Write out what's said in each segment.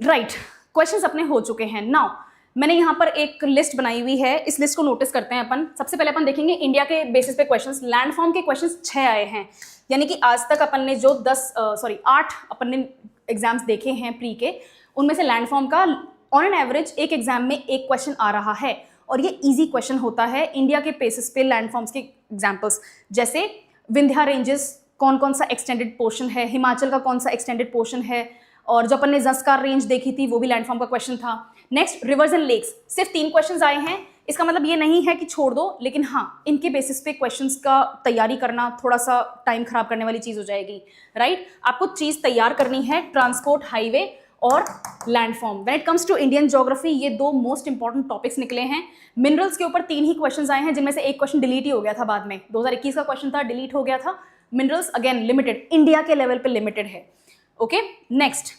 Right, questions अपने हो चुके हैं। नाउ मैंने यहाँ पर एक लिस्ट बनाई हुई है, इस लिस्ट को नोटिस करते हैं अपन। सबसे पहले अपन देखेंगे इंडिया के बेसिस पे क्वेश्चंस। लैंडफॉर्म के क्वेश्चंस 6 आए हैं, यानी कि आज तक अपन ने जो 8 अपन ने एग्जाम्स देखे हैं प्री के, उनमें से लैंडफॉर्म का ऑन एन एवरेज एक एग्जाम में एक क्वेश्चन आ रहा है, और ये इजी क्वेश्चन होता है इंडिया के बेसिस पे। लैंडफॉर्म्स के एग्जाम्पल्स जैसे विंध्या रेंजेस कौन कौन सा एक्सटेंडेड पोर्शन है, हिमाचल का कौन सा एक्सटेंडेड पोर्शन है, और जो अपन ने ज़स्कार रेंज देखी थी वो भी लैंडफॉर्म का क्वेश्चन था। नेक्स्ट रिवर्स एंड लेक्स, सिर्फ 3 क्वेश्चंस आए हैं। इसका मतलब ये नहीं है कि छोड़ दो, लेकिन हाँ, इनके बेसिस पे क्वेश्चंस का तैयारी करना थोड़ा सा टाइम खराब करने वाली चीज़ हो जाएगी, राइट। आपको चीज़ तैयार करनी है ट्रांसपोर्ट, हाईवे और landform. When it comes to Indian geography, ये 2 मोस्ट इंपॉर्टेंट टॉपिक्स निकले हैं। मिनरल्स के ऊपर 3 ही क्वेश्चंस आए हैं, जिनमें से एक क्वेश्चन डिलीट ही हो गया था बाद में, 2021 का क्वेश्चन था, डिलीट हो गया था। मिनरल्स अगेन लिमिटेड, इंडिया के लेवल पे लिमिटेड है। ओके, नेक्स्ट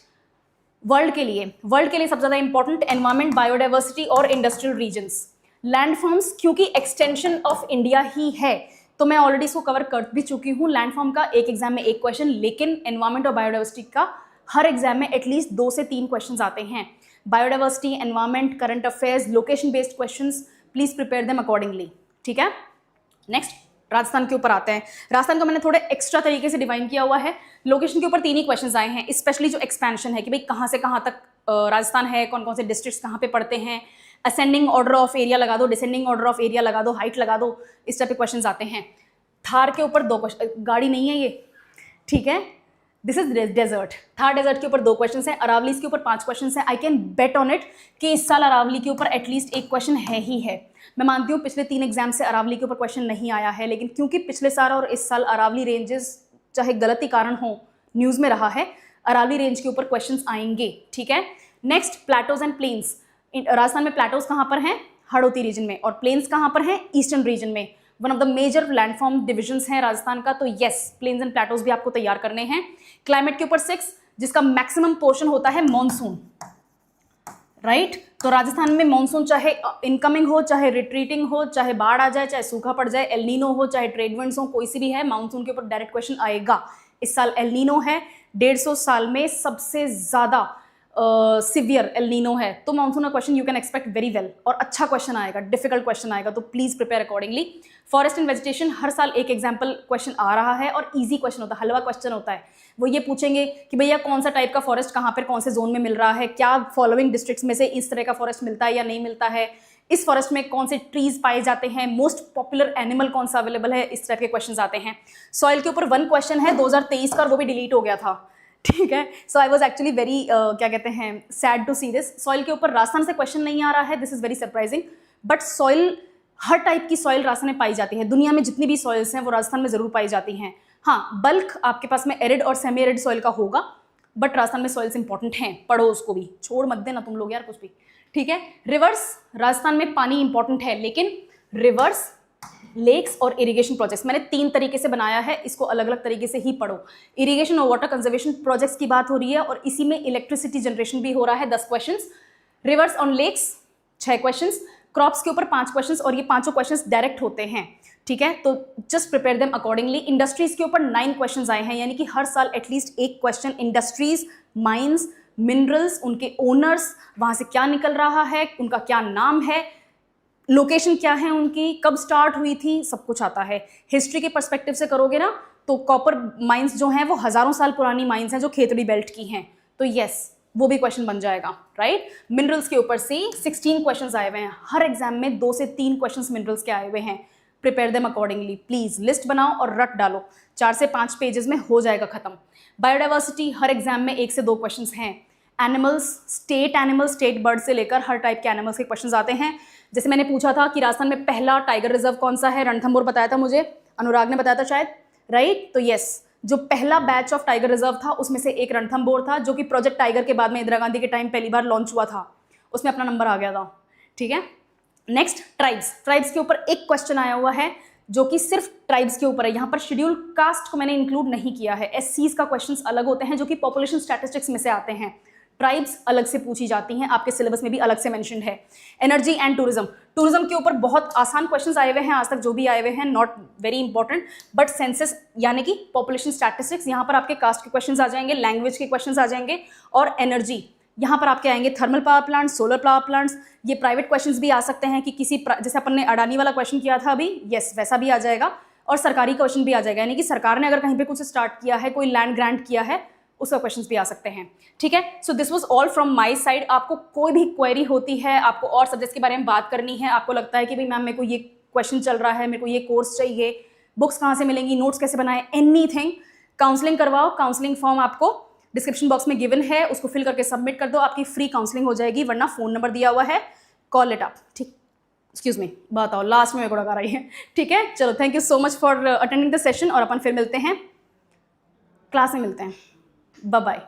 वर्ल्ड के लिए सबसे ज्यादा इंपॉर्टेंट एनवायरमेंट, बायोडाइवर्सिटी और इंडस्ट्रियल रीजन्स। लैंडफॉर्म्स क्योंकि एक्सटेंशन ऑफ इंडिया ही है, तो मैं ऑलरेडी इसको कवर कर भी चुकी हूँ। लैंडफॉर्म का एक एग्जाम में एक क्वेश्चन, लेकिन एनवायरमेंट और बायोडाइवर्सिटी का हर एग्जाम में एटलीस्ट 2 से 3 क्वेश्चन आते हैं। Biodiversity, environment, current affairs, location based question, please prepare them accordingly, ठीक है। नेक्स्ट राजस्थान के ऊपर आते हैं। राजस्थान को मैंने थोड़े एक्स्ट्रा तरीके से डिवाइन किया हुआ है। लोकेशन के ऊपर 3 ही क्वेश्चंस आए हैं, स्पेशली जो एक्सपेंशन है कि भाई कहाँ से कहाँ तक राजस्थान है, कौन कौन से डिस्ट्रिक्ट्स कहाँ पे पड़ते हैं, असेंडिंग ऑर्डर ऑफ एरिया लगा दो, डिसेंडिंग ऑर्डर ऑफ एरिया लगा दो, हाइट लगा दो, इस टाइप के क्वेश्चंस आते हैं। थार के ऊपर 2 क्वेश्चन, गाड़ी नहीं है ये, ठीक है, this is desert. Thar desert के ऊपर 2 क्वेश्चन हैं, अरावलीज के ऊपर 5 क्वेश्चन हैं। I can bet on it कि इस साल अरावली के ऊपर एटलीस्ट एक क्वेश्चन है ही है। मैं मानती हूँ पिछले 3 एग्जाम से अरावली के ऊपर क्वेश्चन नहीं आया है, लेकिन क्योंकि पिछले साल और इस साल अरावली रेंजेस चाहे गलत ही कारण हो न्यूज़ में रहा है, अरावली रेंज के ऊपर क्वेश्चंस आएंगे, ठीक है। Next plateaus and plains. Rajasthan में प्लेटोज कहाँ पर हैं? हाड़ौती रीजन में, और प्लेन्स कहाँ पर हैं? ईस्टर्न रीजन में। One of the major landform divisions हैं राजस्थान का, तो येस, प्लेन्स एंड प्लेटोज भी आपको तैयार करने हैं। क्लाइमेट के ऊपर 6, जिसका मैक्सिमम पोर्शन होता है मॉनसून, राइट। तो राजस्थान में मॉनसून चाहे इनकमिंग हो, चाहे रिट्रीटिंग हो, चाहे बाढ़ आ जाए, चाहे सूखा पड़ जाए, एल नीनो हो, चाहे ट्रेड विंड्स हो, कोई सी भी है, मानसून के ऊपर डायरेक्ट क्वेश्चन आएगा। इस साल एल नीनो है, 150 साल में सबसे ज्यादा सिवियर एल नीनो है, तो मानसून का question you can expect very well, और अच्छा क्वेश्चन आएगा, डिफिकल्ट क्वेश्चन आएगा, तो please prepare accordingly. Forest and vegetation, हर साल एक एग्जाम्पल क्वेश्चन आ रहा है, और ईजी क्वेश्चन होता है, हलवा क्वेश्चन होता है। वो ये पूछेंगे कि भैया कौन सा टाइप का फॉरेस्ट कहाँ पर कौन से जोन में मिल रहा है, क्या फॉलोइंग डिस्ट्रिक्ट्स में से इस तरह का फॉरेस्ट मिलता है या नहीं मिलता है, इस फॉरेस्ट में कौन से ट्रीज पाए जाते हैं, मोस्ट पॉपुलर एनिमल कौन सा अवेलेबल है, इस तरह के क्वेश्चन आते हैं। सॉइल के ऊपर 1 क्वेश्चन है 2023 का, और वो भी डिलीट हो गया था, ठीक है। So I was actually very क्या कहते हैं, sad to see this. Soil के ऊपर राजस्थान से क्वेश्चन नहीं आ रहा है, this is very surprising, but soil, हर टाइप की सॉइल राजस्थान में पाई जाती है। दुनिया में जितनी भी सॉइल्स हैं वो राजस्थान में जरूर पाई जाती हैं। हाँ, बल्क आपके पास में एरिड और सेमी एरिड सॉइल का होगा, बट राजस्थान में सॉइल्स इंपॉर्टेंट हैं, पढ़ो उसको भी, छोड़ मत देना तुम लोग यार कुछ भी, ठीक है। रिवर्स, राजस्थान में पानी इंपॉर्टेंट है, लेकिन रिवर्स, लेक्स और इरिगेशन प्रोजेक्ट्स मैंने 3 तरीके से बनाया है, इसको अलग अलग तरीके से ही पढ़ो। इरिगेशन और वाटर कंजर्वेशन प्रोजेक्ट्स की बात हो रही है, और इसी में इलेक्ट्रिसिटी जनरेशन भी हो रहा है, 10 questions. Rivers on lakes 6 questions, crops के ऊपर 5 क्वेश्चंस, और ये 5 क्वेश्चंस डायरेक्ट होते हैं, ठीक है, तो just prepare them accordingly. Industries के ऊपर 9 क्वेश्चंस आए हैं, यानी कि हर साल एटलीस्ट एक क्वेश्चन इंडस्ट्रीज, माइंस, मिनरल्स, उनके ओनर्स, वहां से क्या निकल रहा है, उनका क्या नाम है, लोकेशन क्या है उनकी, कब स्टार्ट हुई थी, सब कुछ आता है। हिस्ट्री के पर्सपेक्टिव से करोगे ना, तो कॉपर माइंस जो हैं वो हजारों साल पुरानी माइंस हैं जो खेतड़ी बेल्ट की हैं, तो यस, वो भी क्वेश्चन बन जाएगा, राइट। मिनरल्स के ऊपर से 16 क्वेश्चंस आए हुए हैं, हर एग्जाम में 2 से 3 क्वेश्चंस मिनरल्स के आए हुए हैं। Prepare them accordingly, please list बनाओ और रट डालो, 4 से 5 पेजेस में हो जाएगा खत्म। बायोडाइवर्सिटी, हर एग्जाम में 1 से 2 क्वेश्चंस हैं। एनिमल्स, स्टेट बर्ड से लेकर हर टाइप के एनिमल्स के क्वेश्चंस आते हैं। जैसे मैंने पूछा था कि राजस्थान में पहला टाइगर रिजर्व कौन सा है, रणथंभौर बताया था मुझे, अनुराग ने बताया था शायद, राइट। तो यस, जो पहला बैच ऑफ टाइगर रिजर्व था उसमें से एक रणथंभौर था, जो कि प्रोजेक्ट टाइगर के बाद में इंदिरा गांधी के टाइम पहली बार लॉन्च हुआ था, उसमें अपना नंबर आ गया था, ठीक है। नेक्स्ट ट्राइब्स के ऊपर एक क्वेश्चन आया हुआ है, जो कि सिर्फ ट्राइब्स के ऊपर है। यहाँ पर शेड्यूल कास्ट को मैंने इंक्लूड नहीं किया है, एससीज का क्वेश्चंस अलग होते हैं जो कि पॉपुलेशन स्टैटिस्टिक्स में से आते हैं, ट्राइब्स अलग से पूछी जाती हैं, आपके सिलेबस में भी अलग से मेंशन्ड है। एनर्जी एंड टूरिज्म के ऊपर बहुत आसान क्वेश्चंस आए हुए हैं, आज तक जो भी आए हुए हैं, not very important, but census यानी कि पॉपुलेशन स्टैटिस्टिक्स, यहाँ पर आपके कास्ट के क्वेश्चंस आ जाएंगे, लैंग्वेज के क्वेश्चंस आ जाएंगे, और एनर्जी यहाँ पर आपके आएंगे thermal power plant, solar power plants. ये प्राइवेट क्वेश्चंस भी आ सकते हैं कि जैसे अपन ने अडानी वाला क्वेश्चन किया था अभी, यस वैसा भी आ जाएगा। और सरकारी क्वेश्चन भी आ जाएगा, यानी कि सरकार ने अगर कहीं पे कुछ स्टार्ट किया है, कोई लैंड ग्रांट किया है, उसका क्वेश्चंस भी आ सकते हैं। ठीक है, so this was all from my side. आपको कोई भी क्वेरी होती है, आपको और सब्जेक्ट्स के बारे में बात करनी है, आपको लगता है कि भाई मैम मेरे को ये क्वेश्चन चल रहा है, मेरे को ये कोर्स चाहिए, बुक्स कहाँ से मिलेंगी, नोट्स कैसे बनाए, एनीथिंग, काउंसलिंग करवाओ। काउंसलिंग फॉर्म आपको डिस्क्रिप्शन बॉक्स में गिवन है, उसको फिल करके सबमिट कर दो, आपकी फ्री काउंसलिंग हो जाएगी। वरना फोन नंबर दिया हुआ है, कॉल इट अप। ठीक, एक्सक्यूज मी, बताओ लास्ट में मेरे को लगा रही है। ठीक है, चलो thank you so much for attending the session, और अपन फिर मिलते हैं, क्लास में मिलते हैं। Bye bye.